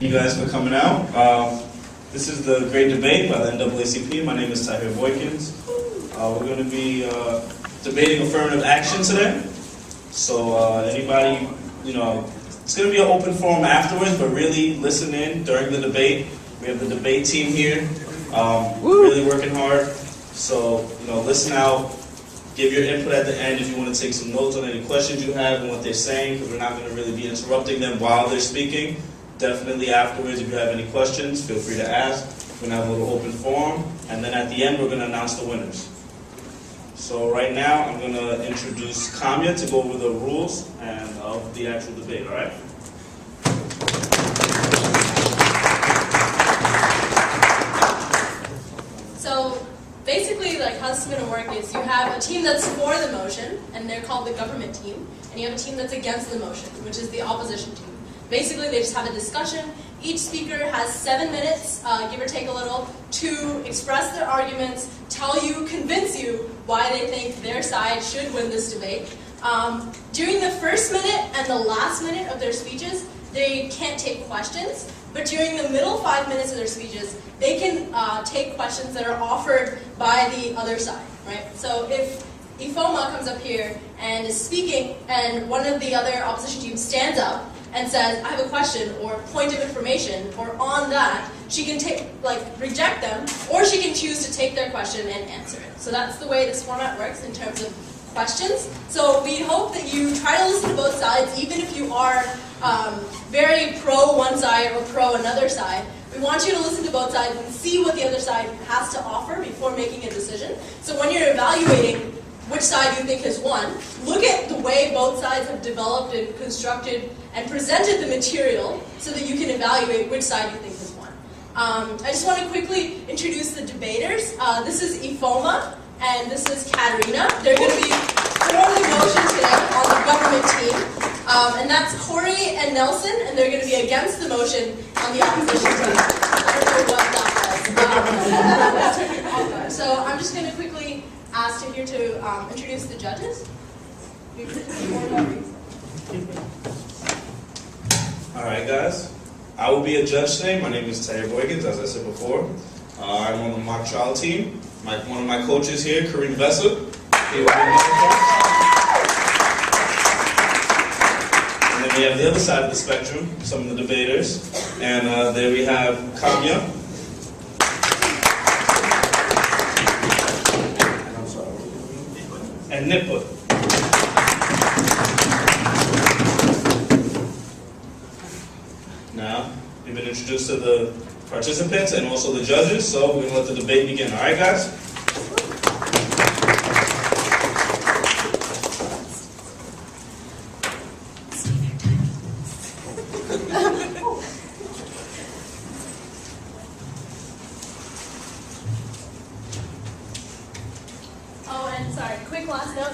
You guys for coming out. This is the great debate by the NAACP. My name is Tahir Boykins. We're going to be debating affirmative action today. So anybody, it's going to be an open forum afterwards, but really listen in during the debate. We have the debate team here, really working hard. So listen out. Give your input at the end if you want to take some notes on any questions you have and what they're saying, because we're not going to really be interrupting them while they're speaking. Definitely afterwards, if you have any questions, feel free to ask. We're going to have a little open forum, and then at the end, we're going to announce the winners. So right now, I'm going to introduce Kamya to go over the rules and of the actual debate, all right? So basically, how this is going to work is you have a team that's for the motion, and they're called the government team, and you have a team that's against the motion, which is the opposition team. Basically, they just have a discussion. Each speaker has 7 minutes, give or take a little, to express their arguments, tell you, convince you why they think their side should win this debate. During the first minute and the last minute of their speeches, they can't take questions, but during the middle 5 minutes of their speeches, they can take questions that are offered by the other side, right? So if Ifoma comes up here and is speaking, and one of the other opposition teams stands up and says, I have a question, or point of information, or on that, she can reject them, or she can choose to take their question and answer it. So that's the way this format works in terms of questions. So we hope that you try to listen to both sides, even if you are very pro one side or pro another side. We want you to listen to both sides and see what the other side has to offer before making a decision. So when you're evaluating which side you think has won, look at the way both sides have developed and constructed and presented the material so that you can evaluate which side you think has won. I just want to quickly introduce the debaters. This is Ifoma and this is Katerina. They're going to be for the motion today on the government team. And that's Corey and Nelson, and they're going to be against the motion on the opposition team. I don't know what that was. So I'm just going to quickly ask Tahir to introduce the judges. All right, guys. I will be a judge today. My name is Tahir Boykins, as I said before. I'm on the mock trial team. One of my coaches here, Kareem Vessa. And then we have the other side of the spectrum, some of the debaters. And there we have Kamya. And Niput. Now, we've been introduced to the participants and also the judges, so we're going to let the debate begin. All right, guys?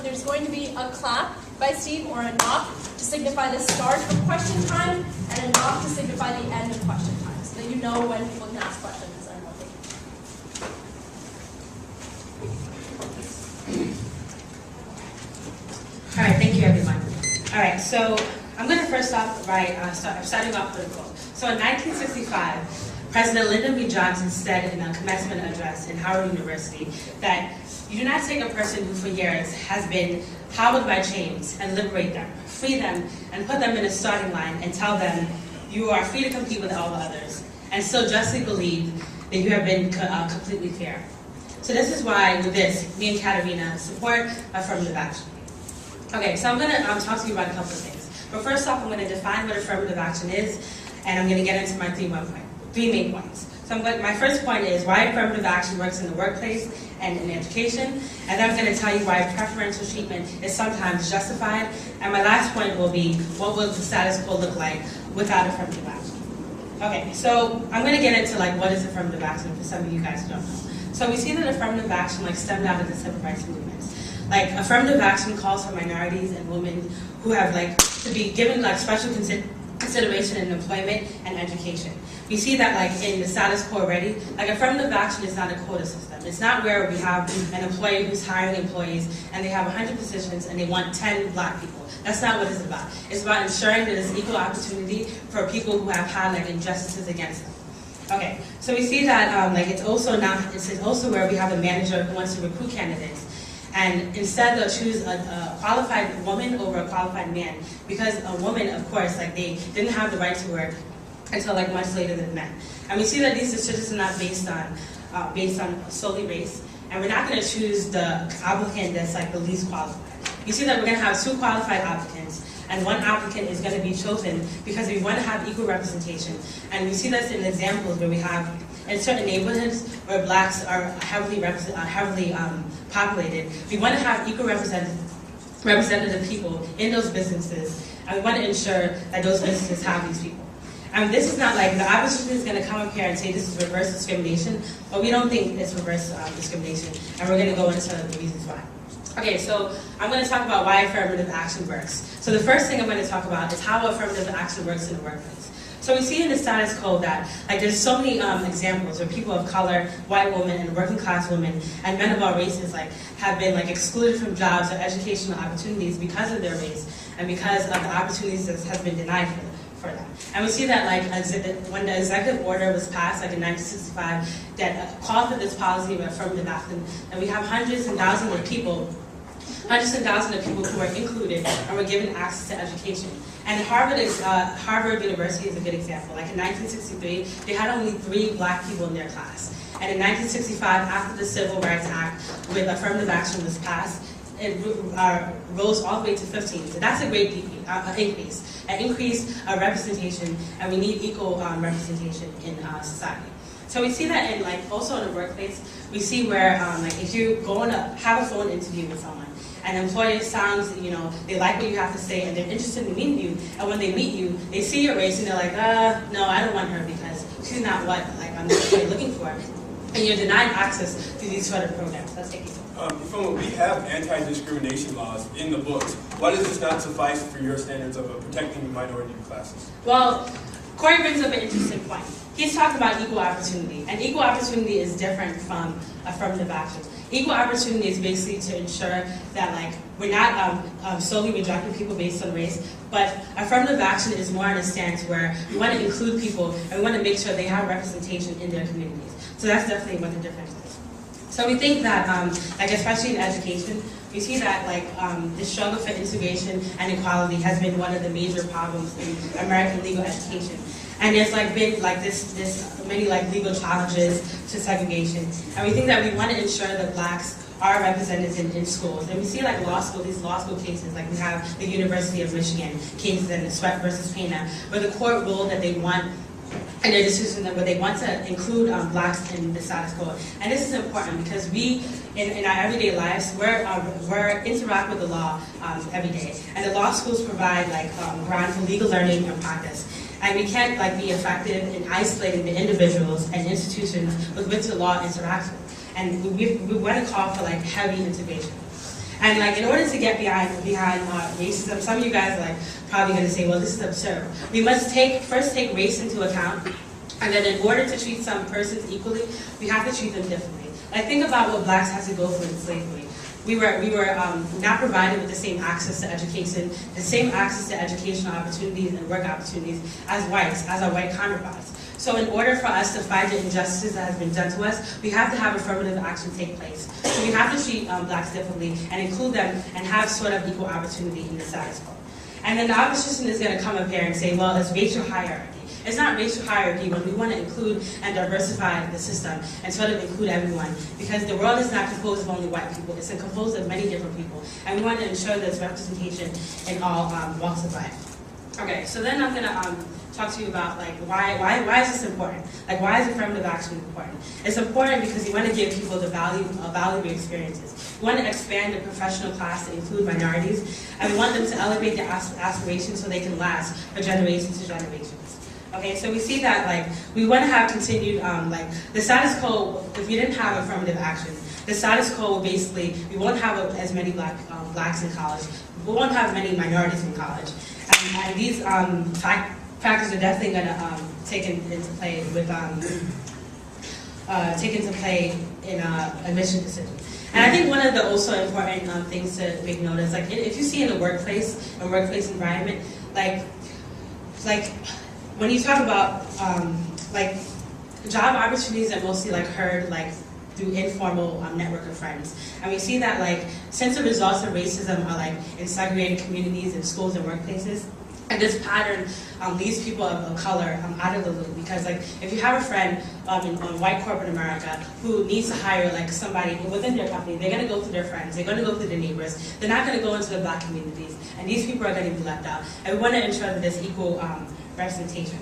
There's going to be a clap by Steve or a knock to signify the start of question time and a knock to signify the end of question time, so that you know when people can ask questions and what they can. All right, thank you, everyone. All right, so I'm going to first off by starting off with a quote. So in 1965, President Lyndon B. Johnson said in a commencement address in Howard University that you do not take a person who for years has been hobbled by chains and liberate them, free them, and put them in a starting line and tell them you are free to compete with all the others, and still justly believe that you have been completely fair. So this is why, with this, me and Katerina support affirmative action. Okay, so I'm going to talk to you about a couple of things. But first off, I'm going to define what affirmative action is, and I'm going to get into my three main points. So my first point is why affirmative action works in the workplace and in education, and then I'm going to tell you why preferential treatment is sometimes justified, and my last point will be what will the status quo look like without affirmative action. Okay, so I'm going to get into what is affirmative action for some of you guys who don't know. So we see that affirmative action stemmed out of the civil rights movements. Affirmative action calls for minorities and women who have to be given special consideration in employment and education. We see that like in the status quo already, like affirmative action is not a quota system. It's not where we have an employee who's hiring employees and they have 100 positions and they want 10 black people. That's not what it's about. It's about ensuring that there's equal opportunity for people who have had like injustices against them. Okay, so we see that it's also where we have a manager who wants to recruit candidates. And instead they'll choose a qualified woman over a qualified man, because a woman, of course, like they didn't have the right to work until like much later than men. And we see that these decisions are not based on solely race, and we're not going to choose the applicant that's like the least qualified. You see that we're going to have 2 qualified applicants, and 1 applicant is going to be chosen because we want to have equal representation. And we see this in examples where we have in certain neighborhoods where blacks are heavily populated. We want to have equal representative people in those businesses, and we want to ensure that those businesses have these people. And this is not like, the opposition is going to come up here and say this is reverse discrimination, but we don't think it's reverse discrimination, and we're going to go into the reasons why. Okay, so I'm going to talk about why affirmative action works. So the first thing I'm going to talk about is how affirmative action works in the workplace. So we see in the status quo that like there's so many examples where people of color, white women, and working class women, and men of all races have been excluded from jobs or educational opportunities because of their race and because of the opportunities that has been denied for them. And we see that when the executive order was passed in 1965 that called for this policy of affirmative action, and we have hundreds and thousands of people who were included and were given access to education. And Harvard University is a good example. Like in 1963, they had only 3 black people in their class. And in 1965, after the Civil Rights Act, with affirmative action was passed, it rose all the way to 15. So that's a great increase. An increased representation, and we need equal representation in society. So we see that in also in the workplace, we see where if you go on have a phone interview with someone, and employer sounds, they like what you have to say and they're interested in meeting you, and when they meet you, they see your race and they're like, no, I don't want her because she's not what I'm really looking for. And you're denied access to these sort of programs. Let's take it. We have anti-discrimination laws in the books. Why does this not suffice for your standards of protecting minority classes? Well, Corey brings up an interesting point. He's talking about equal opportunity, and equal opportunity is different from affirmative action. Equal opportunity is basically to ensure that we're not solely rejecting people based on race, but affirmative action is more in a stance where we want to include people and we want to make sure they have representation in their communities. So that's definitely what the difference is. So we think that, especially in education, we see that the struggle for integration and equality has been one of the major problems in American legal education. And there's been this many legal challenges to segregation. And we think that we want to ensure that blacks are represented in schools. And we see these law school cases, we have the University of Michigan cases and the Sweat versus Pena, where the court ruled that they want and their decision where they want to include blacks in the status quo. And this is important because we, in our everyday lives, we're interact with the law every day. And the law schools provide ground for legal learning and practice. And we can't be effective in isolating the individuals and institutions with which the law interacts with. And we want to call for heavy integration. And in order to get behind racism, some of you guys are probably going to say, well, this is absurd. We must first take race into account, and then in order to treat some persons equally, we have to treat them differently. Think about what blacks had to go through in slavery. We were not provided with the same access to education, the same access to educational opportunities and work opportunities as whites, as our white counterparts. So in order for us to fight the injustices that has been done to us, we have to have affirmative action take place. So we have to treat blacks differently and include them and have sort of equal opportunity in the status quo. And then the opposition is going to come up here and say, well, it's racial hierarchy. It's not racial hierarchy when we want to include and diversify the system and sort of include everyone, because the world is not composed of only white people. It's composed of many different people, and we want to ensure there's representation in all walks of life. Okay, so then I'm going to talk to you about why is this important? Why is affirmative action important? It's important because you want to give people the valuable experiences. We want to expand the professional class to include minorities, and we want them to elevate their aspirations so they can last for generations to generations. Okay, so we see that we want to have continued the status quo. If we didn't have affirmative action, the status quo basically we won't have as many blacks in college. We won't have many minorities in college, and these factors are definitely going to take into play in admission decisions. And I think one of the also important things to make note is, like, if you see in a workplace environment, like when you talk about like job opportunities are mostly like heard like through informal network of friends, and we see that like since the results of racism are like in segregated communities in schools and workplaces. And this pattern leaves people of color out of the loop, because like if you have a friend in white corporate America who needs to hire like somebody within their company, they're going to go through their friends, they're going to go through their neighbors, they're not going to go into the black communities, and these people are going to be left out. And we want to ensure that there's equal representation.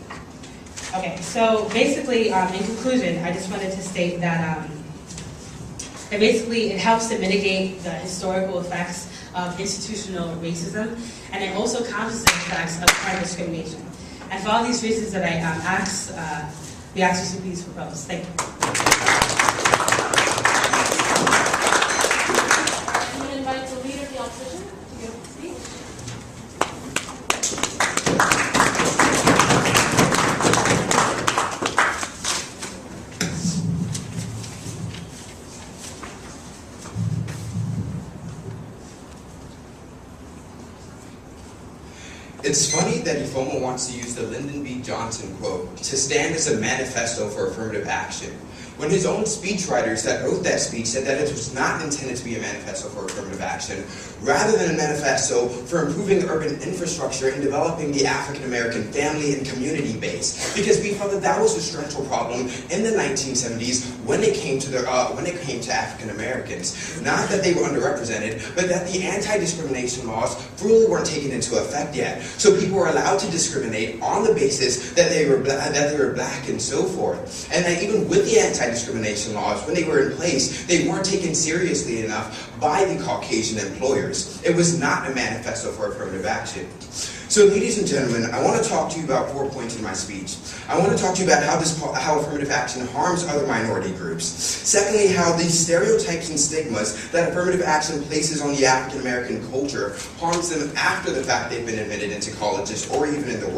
Okay, so basically, in conclusion, I just wanted to state that it helps to mitigate the historical effects of institutional racism, and it also counters the effects of current discrimination. And for all these reasons that I asked, we ask you to please propose. Thank you. I'm going to invite the leader of the opposition to give a speech. It's funny that Ifoma wants to use the Lyndon B. Johnson quote to stand as a manifesto for affirmative action, when his own speechwriters that wrote that speech said that it was not intended to be a manifesto for affirmative action, rather than a manifesto for improving urban infrastructure and developing the African American family and community base, because we felt that that was a structural problem in the 1970s when it came to African Americans. Not that they were underrepresented, but that the anti-discrimination laws really weren't taken into effect yet. So people were allowed to discriminate on the basis that they were black and so forth, and that even with the anti-discrimination laws, when they were in place, they weren't taken seriously enough by the Caucasian employers. It was not a manifesto for affirmative action. So, ladies and gentlemen, I want to talk to you about 4 points in my speech. I want to talk to you about how affirmative action harms other minority groups. Secondly, how the stereotypes and stigmas that affirmative action places on the African American culture harms them after the fact they've been admitted into colleges or even in the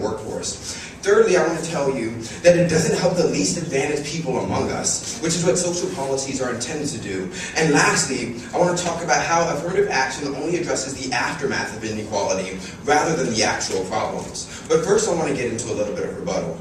workforce. Thirdly, I want to tell you that it doesn't help the least advantaged people among us, which is what social policies are intended to do. And lastly, I want to talk about how affirmative action only addresses the aftermath of inequality rather than the actual problems. But first, I want to get into a little bit of rebuttal.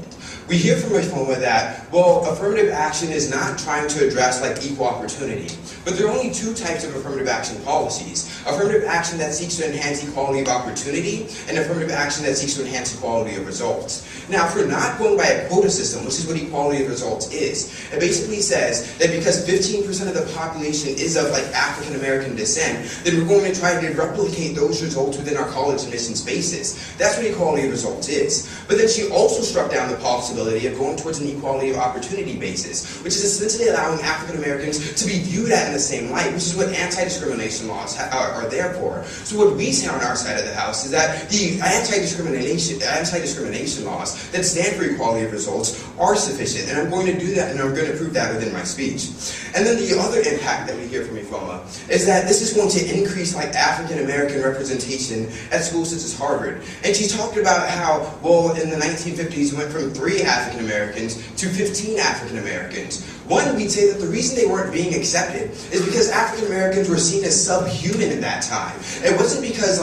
We hear from Ifoma that, well, affirmative action is not trying to address like equal opportunity. But there are only two types of affirmative action policies. Affirmative action that seeks to enhance equality of opportunity, and affirmative action that seeks to enhance equality of results. Now, if we're not going by a quota system, which is what equality of results is, it basically says that because 15% of the population is of like African American descent, then we're going to try to replicate those results within our college admission spaces. That's what equality of results is. But then she also struck down the possibility of going towards an equality of opportunity basis, which is essentially allowing African Americans to be viewed at in the same light, which is what anti-discrimination laws are there for. So what we say on our side of the house is that the anti-discrimination laws that stand for equality of results are sufficient, and I'm going to do that, and I'm going to prove that within my speech. And then the other impact that we hear from Ifoma is that this is going to increase like African American representation at schools such as Harvard. And she talked about how, well, in the 1950s we went from 3 African Americans to 15 African Americans. One, we'd say that the reason they weren't being accepted is because African Americans were seen as subhuman at that time. It wasn't because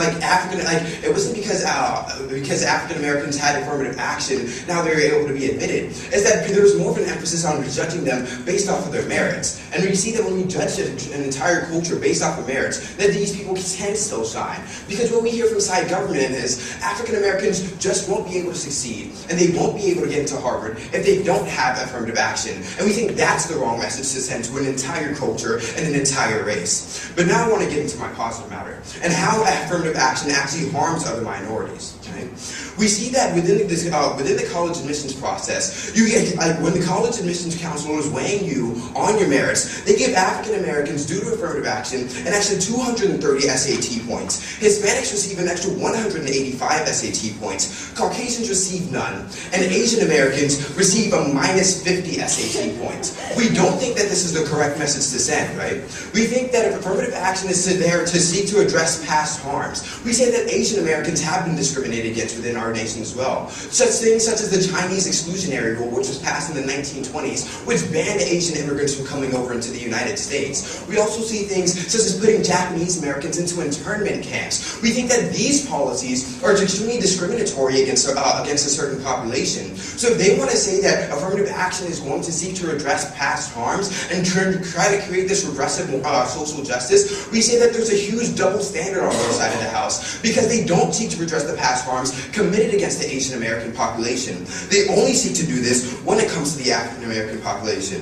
because African Americans had affirmative action, now they were able to be admitted. It's that there was more of an emphasis on judging them based off of their merits. And we see that when we judge an entire culture based off of merits, that these people can still shine. Because what we hear from side government is African Americans just won't be able to succeed, and they won't be able to get into Harvard if they don't have affirmative action. And we think that's the wrong message to send to an entire culture and an entire race. But now I want to get into my positive matter and how affirmative action actually harms other minorities. Okay? We see that within the college admissions process, you get, when the college admissions counselor is weighing you on your merits, they give African Americans, due to affirmative action, an extra 230 SAT points. Hispanics receive an extra 185 SAT points. Caucasians receive none, and Asian Americans receive a minus 50 SAT points. We don't think that this is the correct message to send, right? We think that if affirmative action is there to seek to address past harms, we say that Asian Americans have been discriminated discriminated against within our nation as well. Such things such as the Chinese exclusionary rule, which was passed in the 1920s, which banned Asian immigrants from coming over into the United States. We also see things such as putting Japanese Americans into internment camps. We think that these policies are extremely discriminatory against a certain population. So if they want to say that affirmative action is going to seek to address past harms and try to create this regressive social justice, we say that there's a huge double standard on their side of the house, because they don't seek to redress the past harms committed against the Asian American population. They only seek to do this when it comes to the African American population.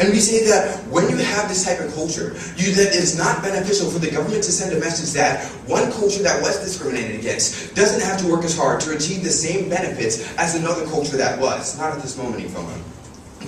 And we say that when you have this type of culture, that it's not beneficial for the government to send a message that one culture that was discriminated against doesn't have to work as hard to achieve the same benefits as another culture that was. Not at this moment, Ifoma.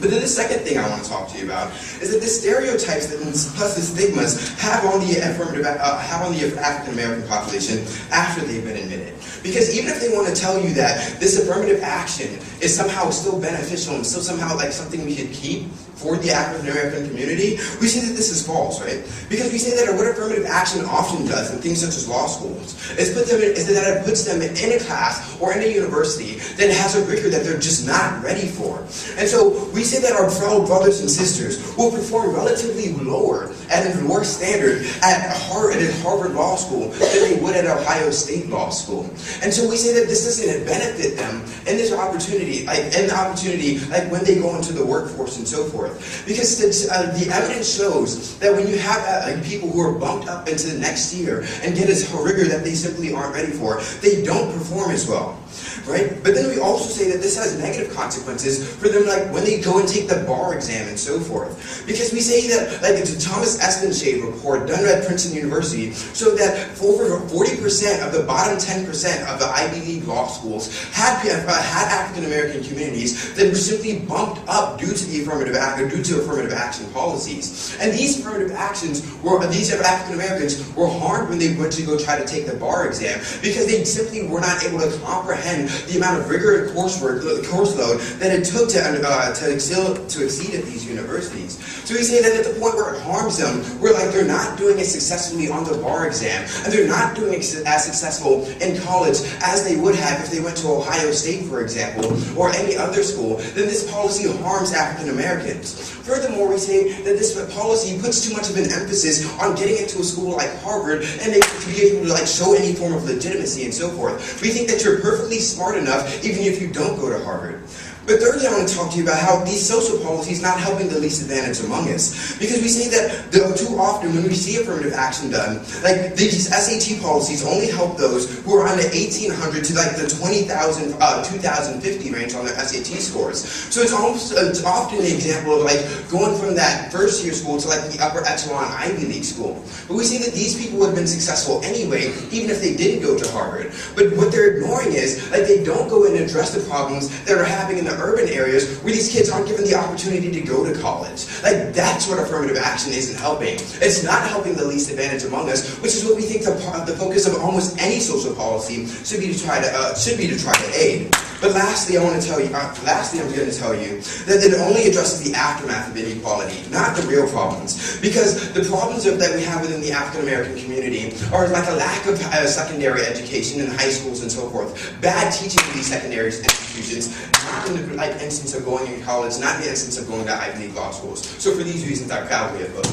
But then the second thing I want to talk to you about is that the stereotypes that plus the stigmas have on the African American population after they've been admitted. Because even if they want to tell you that this affirmative action is somehow still beneficial and still somehow like something we should keep for the African American community, we say that this is false, right? Because we say that what affirmative action often does in things such as law schools is that it puts them in a class or in a university that has a rigor that they're just not ready for. And so we say that our fellow brothers and sisters will perform relatively lower at a lower standard at Harvard Law School than they would at Ohio State Law School. And so we say that this doesn't benefit them in this opportunity, like when they go into the workforce and so forth. Because the evidence shows that when you have people who are bumped up into the next year and get a rigor that they simply aren't ready for, they don't perform as well. Right? But then we also say that this has negative consequences for them, like when they go and take the bar exam and so forth. Because we say that, like the Thomas Espenshade report done at Princeton University showed that over 40% of the bottom 10% of the Ivy League law schools had African American communities that were simply bumped up due to affirmative action policies. And these affirmative actions these African Americans were harmed when they went to go try to take the bar exam, because they simply were not able to comprehend the amount of rigor and course load that it took to exceed at these universities. So we say that at the point where it harms them, they're not doing it successfully on the bar exam, and they're not doing it as successful in college as they would have if they went to Ohio State, for example, or any other school, then this policy harms African Americans. Furthermore, we say that this policy puts too much of an emphasis on getting into a school like Harvard and to be able to show any form of legitimacy and so forth. We think that you're perfectly smart enough even if you don't go to Harvard. But thirdly, I want to talk to you about how these social policies not helping the least advantaged among us. Because we say that too often when we see affirmative action done, these SAT policies only help those who are on the 1,800 to the 20,000, 2,050 range on their SAT scores. So it's often an example of going from that first year school to the upper echelon Ivy League school. But we say that these people would have been successful anyway, even if they didn't go to Harvard. But what they're ignoring is they don't go in and address the problems that are happening in the urban areas where these kids aren't given the opportunity to go to college. That's what affirmative action isn't helping. It's not helping the least advantaged among us, which is what we think the focus of almost any social policy should be to try to aid. But lastly, I'm going to tell you that it only addresses the aftermath of inequality, not the real problems. Because the problems that we have within the African American community are a lack of secondary education in high schools and so forth, bad teaching in these secondary institutions, not in the instance of going to college, not in the instance of going to Ivy League law schools. So for these reasons, I proudly oppose.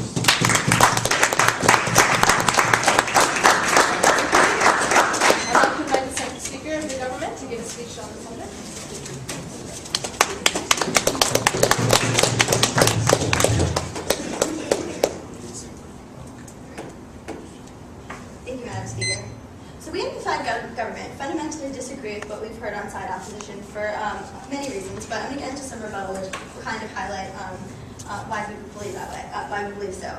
I'd like to invite the second speaker of the government to give a speech on the subject. Thank you, Madam Speaker. So we in the federal government fundamentally disagree with what we've heard on side opposition for many reasons, but I'm going to get into some rebuttal which will kind of highlight why we believe that way, why we believe so.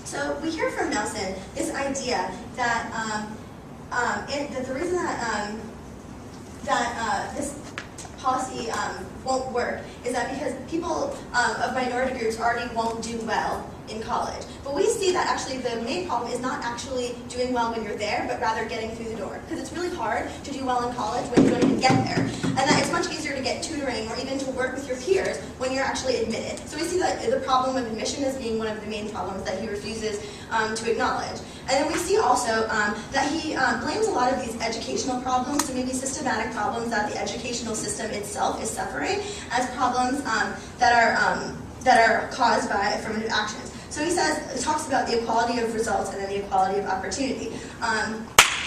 So we hear from Nelson this idea that the reason that this policy won't work is that because people of minority groups already won't do well in college. But we see that actually the main problem is not actually doing well when you're there, but rather getting through the door. Because it's really hard to do well in college when you don't even get there. And that it's much easier to get tutoring or even to work with your peers when you're actually admitted. So we see that the problem of admission as being one of the main problems that he refuses to acknowledge. And then we see also that he blames a lot of these educational problems, so maybe systematic problems that the educational system itself is suffering, as problems that are caused by affirmative actions. So he talks about the equality of results and then the equality of opportunity.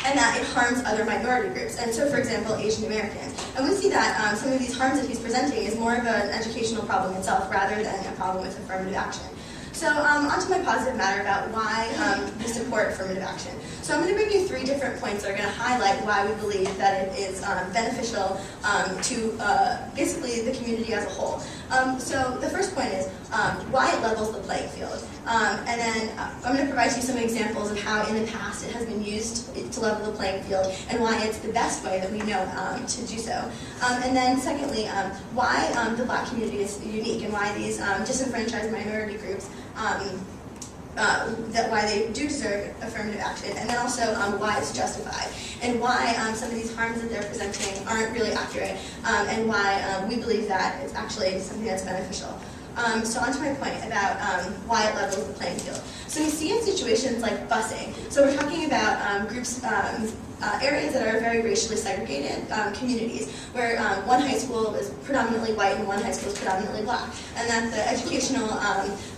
And that it harms other minority groups. And so, for example, Asian Americans. And we see that some of these harms that he's presenting is more of an educational problem itself rather than a problem with affirmative action. So on to my positive matter about why we support affirmative action. So I'm going to bring you 3 different points that are going to highlight why we believe that it is beneficial to basically the community as a whole. So the first point is why it levels the playing field. And then I'm going to provide you some examples of how in the past it has been used to level the playing field and why it's the best way that we know to do so. And then secondly, why the Black community is unique and why these disenfranchised minority groups why they do deserve affirmative action, and then also why it's justified, and why some of these harms that they're presenting aren't really accurate, and why we believe that it's actually something that's beneficial. So on to my point about why it levels the playing field. So we see in situations like busing, so we're talking about groups, areas that are very racially segregated communities, where one high school is predominantly white and one high school is predominantly Black, and that the educational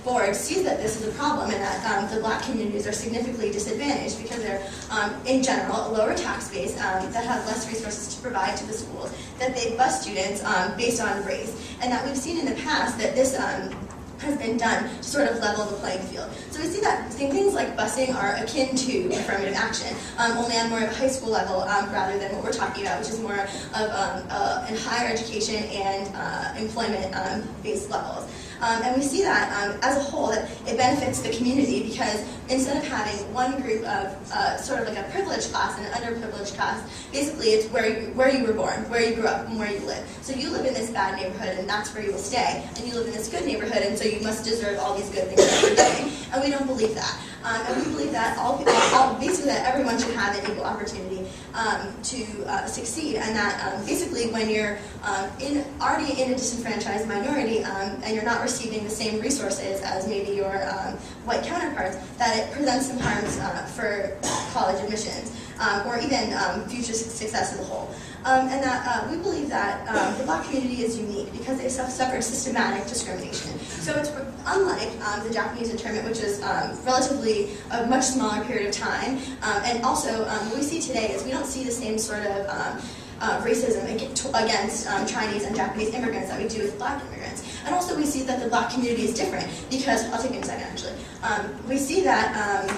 board sees that this is a problem and that the Black communities are significantly disadvantaged because they're, in general, a lower tax base that have less resources to provide to the schools, that they bus students based on race, and that we've seen in the past that this has been done to sort of level the playing field. So we see that things like busing are akin to affirmative action, only on more of a high school level rather than what we're talking about, which is more of in higher education and employment-based levels. And we see that as a whole, that it benefits the community because instead of having one group of sort of like a privileged class and an underprivileged class, basically it's where you were born, where you grew up, and where you live. So you live in this bad neighborhood and that's where you will stay, and you live in this good neighborhood and so you must deserve all these good things that you're getting. And we don't believe that. And we believe that basically that everyone should have an equal opportunity to succeed, and that basically when you're already in a disenfranchised minority and you're not receiving the same resources as maybe your white counterparts, that it presents some harms for college admissions or even future success as a whole. And that we believe that the Black community is unique because they suffer systematic discrimination. So it's unlike the Japanese internment, which is relatively a much smaller period of time. And also, what we see today is we don't see the same sort of racism against Chinese and Japanese immigrants that we do with Black immigrants. And also we see that the Black community is different because, I'll take it in a second actually, we see that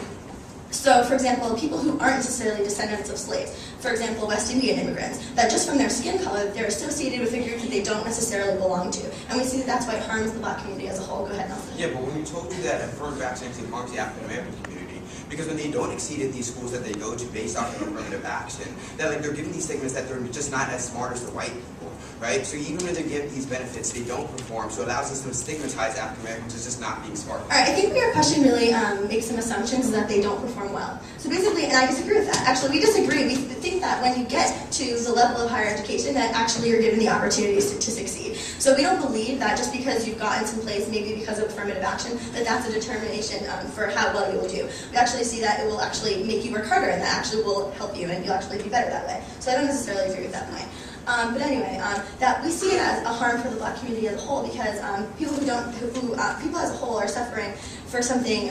so, for example, people who aren't necessarily descendants of slaves, for example, West Indian immigrants, that just from their skin color, they're associated with a group that they don't necessarily belong to. And we see that that's why it harms the Black community as a whole. Go ahead, Nelson. Yeah, but when we told you that affirmative action actually harms the African American community, because when they don't exceed in these schools that they go to based off of affirmative action, that like they're given these statements that they're just not as smart as the white people, right? So even when they give these benefits, they don't perform, so it allows us to stigmatize African Americans as just not being smart. All right, I think your question really makes some assumptions that they don't perform well. So basically, and I disagree with that. Actually, we disagree. We think that when you get to the level of higher education, that actually you're given the opportunities to succeed. So we don't believe that just because you've gotten someplace, maybe because of affirmative action, that that's a determination for how well you will do. We actually see that it will actually make you work harder, and that actually will help you, and you'll actually be better that way. So I don't necessarily agree with that point. But anyway, that we see it as a harm for the Black community as a whole because people people as a whole are suffering for something,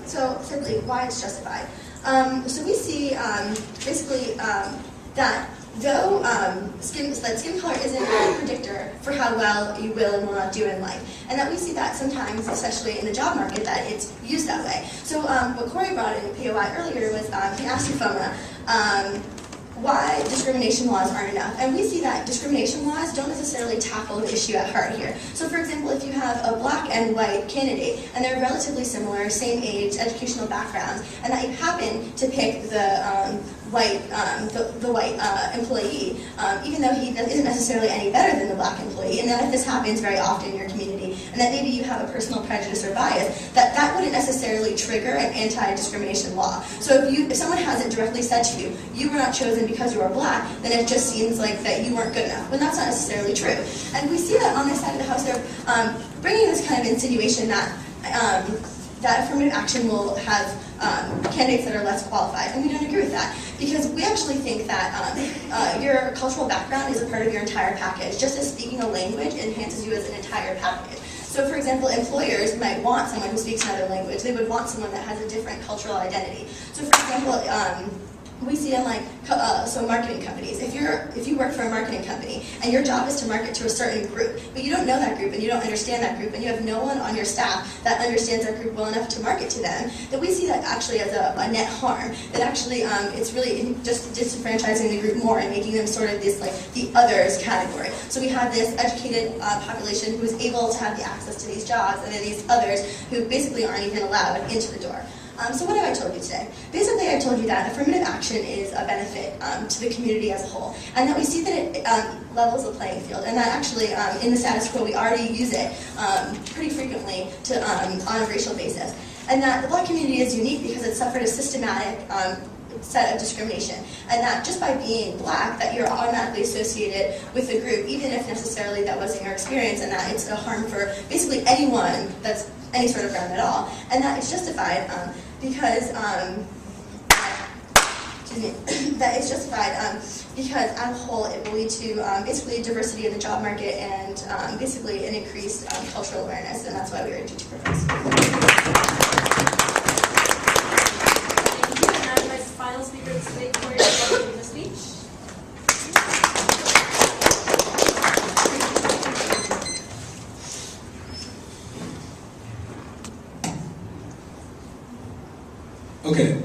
so simply why it's justified. So we see basically that though skin color isn't a predictor for how well you will and will not do in life, and that we see that sometimes, especially in the job market, that it's used that way. So what Corey brought in POI earlier was he asked Ufoma why discrimination laws aren't enough. And we see that discrimination laws don't necessarily tackle the issue at heart here. So for example, if you have a Black and white candidate, and they're relatively similar, same age, educational backgrounds, and that you happen to pick the white employee, even though he isn't necessarily any better than the Black employee, employee, and that if this happens very often in your community, and that maybe you have a personal prejudice or bias, that wouldn't necessarily trigger an anti-discrimination law. So if someone hasn't directly said to you, you were not chosen because you are black, then it just seems like that you weren't good enough, when that's not necessarily true. And we see that on this side of the house, they're bringing this kind of insinuation that that affirmative action will have candidates that are less qualified, and we don't agree with that, because we actually think that your cultural background is a part of your entire package, just as speaking a language enhances you as an entire package. So for example, employers might want someone who speaks another language. They would want someone that has a different cultural identity. So for example, we see in so marketing companies. If you work for a marketing company and your job is to market to a certain group, but you don't know that group and you don't understand that group and you have no one on your staff that understands that group well enough to market to them, then we see that actually as a net harm. That actually it's really just disenfranchising the group more and making them sort of this like the others category. So we have this educated population who is able to have the access to these jobs, and then these others who basically aren't even allowed into the door. So what have I told you today? Basically, I told you that affirmative action is a benefit to the community as a whole, and that we see that it levels the playing field, and that actually in the status quo we already use it pretty frequently on a racial basis, and that the black community is unique because it suffered a systematic set of discrimination, and that just by being black that you're automatically associated with the group, even if necessarily that wasn't your experience, and that it's a harm for basically anyone that's any sort of ground at all, and that it's justified because because as a whole it will lead to basically diversity in the job market and basically an increased cultural awareness, and that's why we urge you to propose. Thank you, and my final speaker today, Victoria, will give the speech. Okay,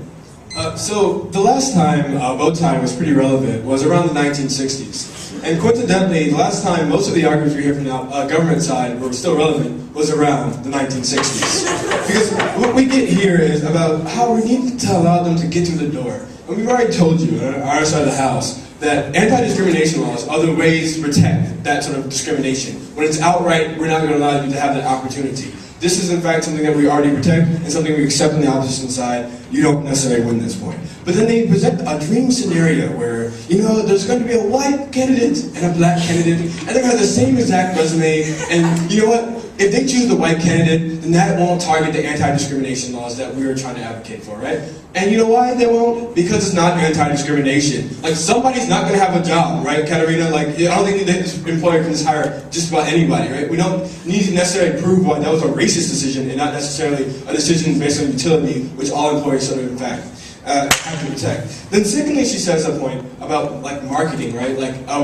so the last time vote time was pretty relevant was around the 1960s. And coincidentally, the last time most of the arguments we hear from the government side were still relevant was around the 1960s. Because what we get here is about how we need to allow them to get through the door. And we've already told you on our side of the house that anti-discrimination laws are the ways to protect that sort of discrimination. When it's outright, we're not going to allow you to have that opportunity. This is in fact something that we already protect and something we accept on the opposition side. You don't necessarily win this point. But then they present a dream scenario where, there's going to be a white candidate and a black candidate, and they're going to have the same exact resume, and you know what? If they choose the white candidate, then that won't target the anti-discrimination laws that we were trying to advocate for, right? And you know why they won't? Because it's not anti-discrimination. Like, somebody's not going to have a job, right, Katarina? Like, I don't think this employer can just hire just about anybody, right? We don't need to necessarily prove why that was a racist decision and not necessarily a decision based on utility, which all employers sort of, in fact, have to protect. Then secondly, she says a point about marketing, right?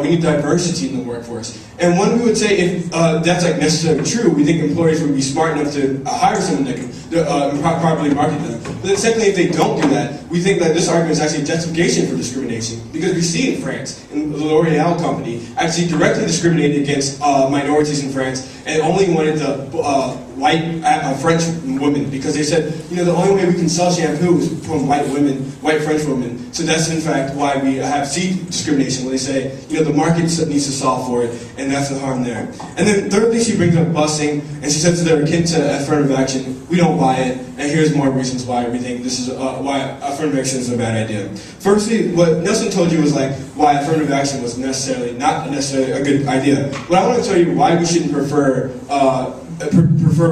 We need diversity in the workforce. And one we would say, if that's necessarily true, we think employers would be smart enough to hire someone that can properly market them. But then secondly, if they don't do that, we think that this argument is actually a justification for discrimination, because we see in France, in the L'Oreal company, actually directly discriminated against minorities in France, and only wanted the white French women, because they said, the only way we can sell shampoo is from white women, white French women. So that's in fact why we see discrimination, when they say, the market needs to solve for it, and that's the harm there. And then thirdly, she brings up busing, and she says that they're akin to affirmative action. We don't buy it, and here's more reasons why we think this is why affirmative action is a bad idea. Firstly, what Nelson told you was why affirmative action was not necessarily a good idea. But I want to tell you why we shouldn't prefer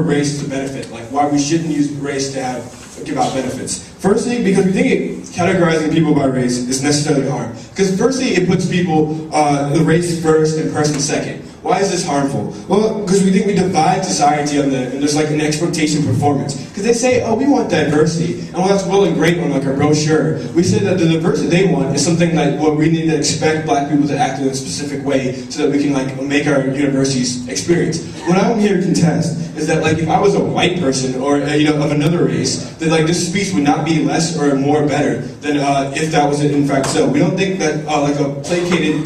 race to benefit, why we shouldn't use race to give out benefits. Firstly, because we think categorizing people by race is necessarily harm. Because firstly, it puts people, the race first and person second. Why is this harmful? Well, because we think we divide society and there's an expectation performance. Because they say, oh, we want diversity. And while that's well and great on our brochure, we say that the diversity they want is something what we need to expect black people to act in a specific way so that we can make our universities experience. What I'm here to contest is that if I was a white person or of another race, that this speech would not be less or more better than if that was in fact so. We don't think that a placated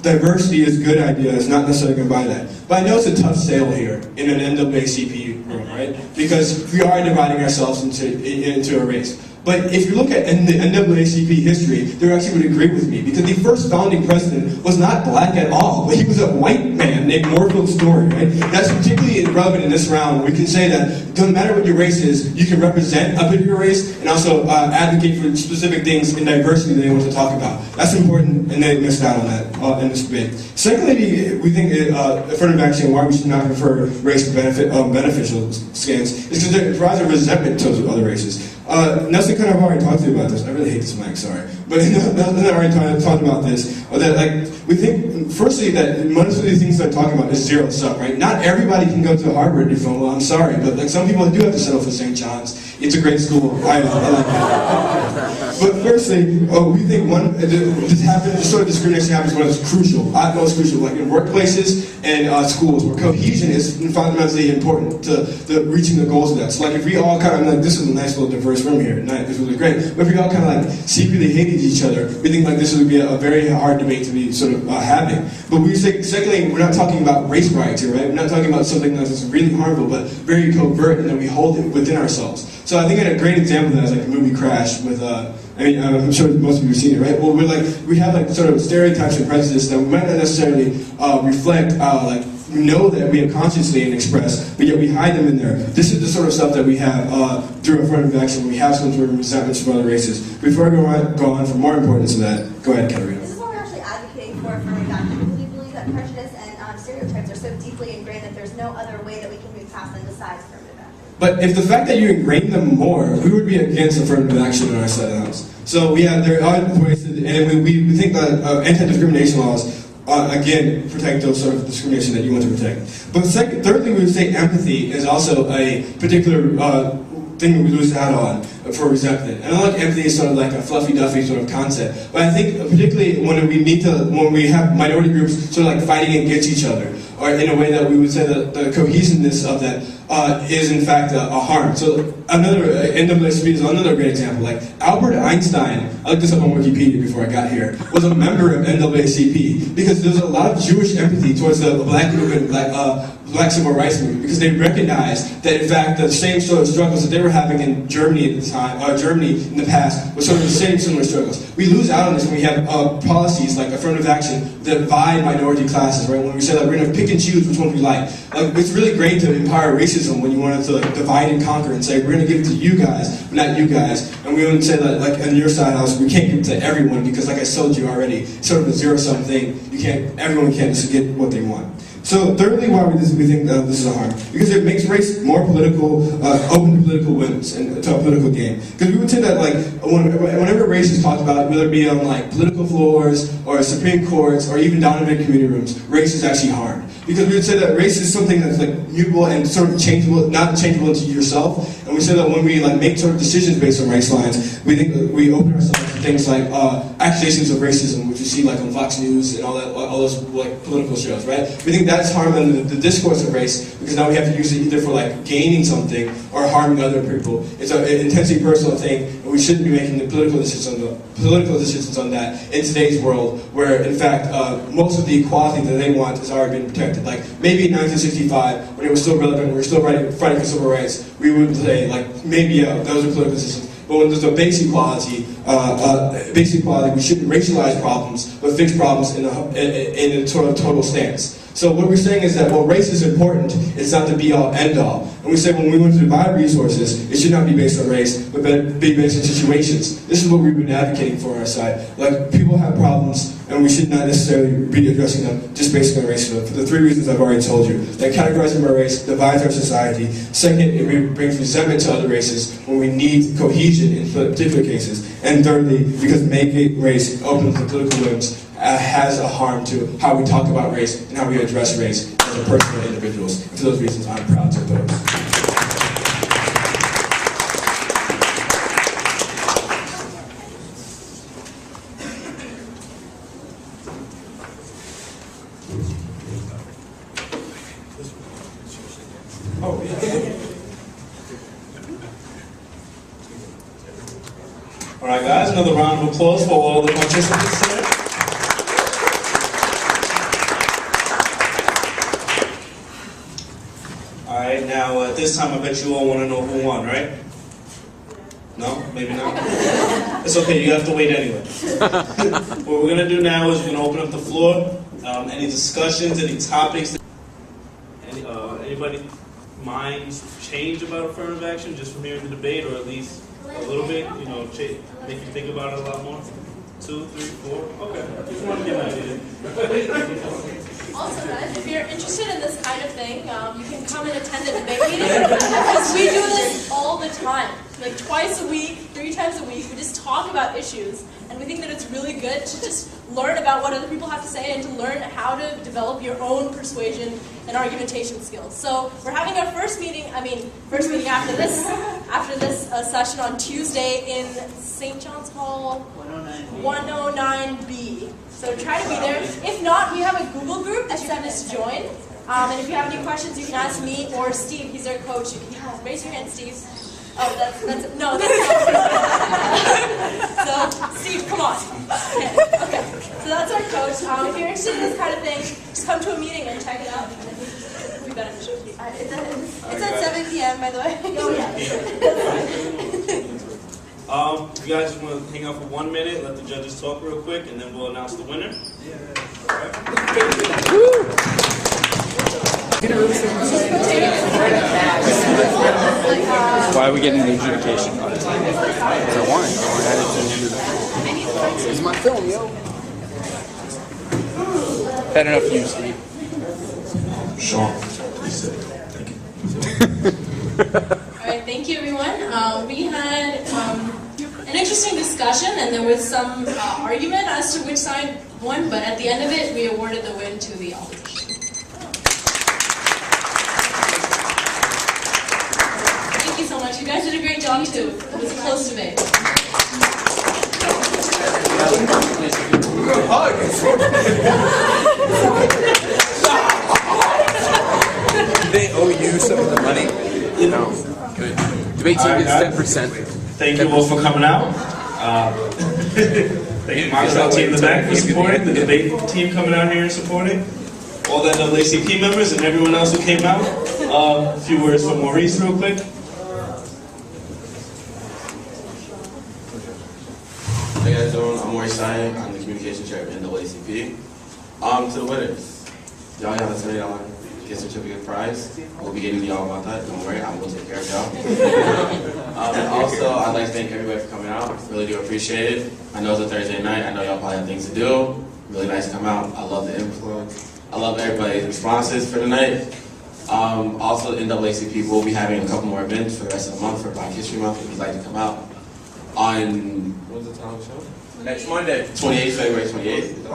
diversity is a good idea. It's not necessarily going to buy that. But I know it's a tough sale here in an NAACP room, right? Because we are dividing ourselves into a race. But if you look at the NAACP history, they actually would agree with me, because the first founding president was not black at all, but he was a white man named Moorfield Story, right? That's particularly relevant in this round. We can say that it doesn't matter what your race is, you can represent a particular race and also advocate for specific things in diversity that they want to talk about. That's important, and they missed out on that in this debate. Secondly, we think affirmative action, why we should not prefer race beneficial scans, is because it provides a resentment to other races. Nelson kind of already talked to you about this. I really hate this mic, sorry. But Nelson already talked about this. That, like, we think, firstly, that most of these things that I'm talking about is zero sum, right? Not everybody can go to Harvard if well, I'm sorry, but like some people do have to settle for St. John's. It's a great school. I like it. But firstly, we think this sort of discrimination happens when it's crucial, utmost crucial, like in workplaces and schools, where cohesion is fundamentally important to reaching the goals of that. So like if we all kind of, like, this is a nice little diverse room here tonight, this is really great, but if we all kind of like secretly hated each other, we think like this would be a very hard debate to be sort of having. But we say, secondly, we're not talking about race riots here, right? We're not talking about something that's really harmful, but very covert, and then we hold it within ourselves. So I think a great example of that is like the movie Crash with, I'm sure most of you have seen it, right? Well, we have like sort of stereotypes and prejudice that we might not necessarily reflect, we know that we unconsciously and express, but yet we hide them in there. This is the sort of stuff that we have through affirmative action. We have some sort of resentments from other races. Before I go on for more importance to that, go ahead, Katarina. This is why we're actually advocating for affirmative action, because we believe that prejudice and stereotypes are so deeply ingrained that there's no other way that we can move past them besides affirmative action. But if the fact that you ingrain them more, we would be against affirmative action on our side of the house. So there are ways, and we think that anti-discrimination laws again, protect those sort of discrimination that you want to protect. But thirdly, we would say empathy is also a particular thing that we lose out on for resentment. And I like empathy is sort of like a fluffy-duffy sort of concept. But I think particularly when we have minority groups sort of like fighting against each other, or in a way that we would say that the cohesiveness of that is in fact a harm. So NAACP is another great example. Like Albert Einstein, I looked this up on Wikipedia before I got here, was a member of NAACP because there's a lot of Jewish empathy towards the black movement, black civil rights movement, because they recognized that in fact the same sort of struggles that they were having in Germany at the time, Germany in the past, were sort of the same similar struggles. We lose out on this when we have policies like affirmative action that divide minority classes, right? When we say that we're going to pick and choose which one we like. It's really great to empower racism when you want to divide and conquer and say we're going to give it to you guys, but not you guys. And we wouldn't say that like on your side house we can't give it to everyone because like I told you already, it's sort of a zero-sum thing. Everyone can't just get what they want. So thirdly, why we think this is a harm? Because it makes race more political, open to political wins and to a political game. Because we would say that like whenever race is talked about, whether it be on like political floors or Supreme Courts or even down in community rooms, race is actually harmed. Because we would say that race is something that's like mutable and sort of changeable, not changeable into yourself. And we say that when we like make sort of decisions based on race lines, we think that we open ourselves to things like accusations of racism, which you see like on Fox News and all those like political shows, right? We think that's harming the discourse of race because now we have to use it either for like gaining something or harming other people. It's an intensely personal thing, and we shouldn't be making the political decisions on that in today's world, where in fact most of the equality that they want has already been protected. Like maybe in 1965, when it was still relevant, we were still fighting for civil rights, we would say like maybe those are political decisions. But when there's a base equality, we shouldn't racialize problems, but fix problems in a sort of total stance. So what we're saying is that while race is important, it's not the be-all, end-all. And we say when we want to divide resources, it should not be based on race, but be based on situations. This is what we've been advocating for on our side. Like, people have problems, and we should not necessarily be addressing them just based on race. For the three reasons I've already told you. That categorizing by race divides our society. Second, it brings resentment to other races when we need cohesion in particular cases. And thirdly, because making race open to political whims has a harm to how we talk about race and how we address race as a person and individuals. And for those reasons, I'm proud to oppose. Oh, yeah. All right, guys, another round of applause for all the participants today. All right, now at this time, I bet you all want to know who won, right? No? Maybe not? It's okay, you have to wait anyway. What we're going to do now is we're going to open up the floor. Any discussions, any topics? Anybody minds change about affirmative action just from hearing the debate, or at least a little bit? You know, make you think about it a lot more? 2, 3, 4? Okay. Just want to get an idea. Also, guys, if you're interested in this kind of thing, you can come and attend a debate meeting, because we do this all the time. Like twice a week, 3 times a week, we just talk about issues, and we think that it's really good to just learn about what other people have to say and to learn how to develop your own persuasion and argumentation skills. So we're having our first meeting after this session on Tuesday in St. John's Hall 109B. So try to be there. If not, we have a Google group that you can just join. And if you have any questions, you can ask me or Steve. He's our coach. You can raise your hand, Steve. Oh, that's not. So, Steve, come on. Okay, so that's our coach. If you're interested in this kind of thing, just come to a meeting and check it out. We better show you. It's at 7 p.m. by the way. Oh, yeah. You guys just want to hang out for 1 minute, let the judges talk real quick, and then we'll announce the winner. All right. Why are we getting the adjudication on time? Because I want it. I want to add it to the end of the... This is my film, yo. Had enough of you, Steve. Sean. Alright, thank you everyone. We had an interesting discussion, and there was some argument as to which side won, but at the end of it, we awarded the win to the opposition. Thank you so much. You guys did a great job too. It was a close debate. They owe you some of the money? No. Good. Debate team gets 10%. Thank you all for coming out. Thank you, Marshall team in the back for supporting, the debate team coming out here and supporting, all the NAACP members and everyone else who came out. A few words from Maurice real quick. Hey guys, I'm Maurice Sine. I'm the communication chair of NAACP. To the winners, y'all have a $20 gift certificate prize. We'll be getting to y'all about that. Don't worry, I will take care of y'all. And also, I'd like to thank everybody for coming out. Really do appreciate it. I know it's a Thursday night. I know y'all probably have things to do. Really nice to come out. I love the influence. I love everybody's responses for tonight. Also, NAACP will be having a couple more events for the rest of the month for Black History Month if you'd like to come out. On, what's the talent show? Next Monday, February 28th.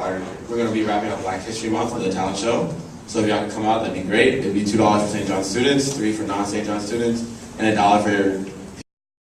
We're going to be wrapping up Black History Month with a talent show. So if y'all can come out, that'd be great. It'd be $2 for St. John students, $3 for non-St. John students, and $1 for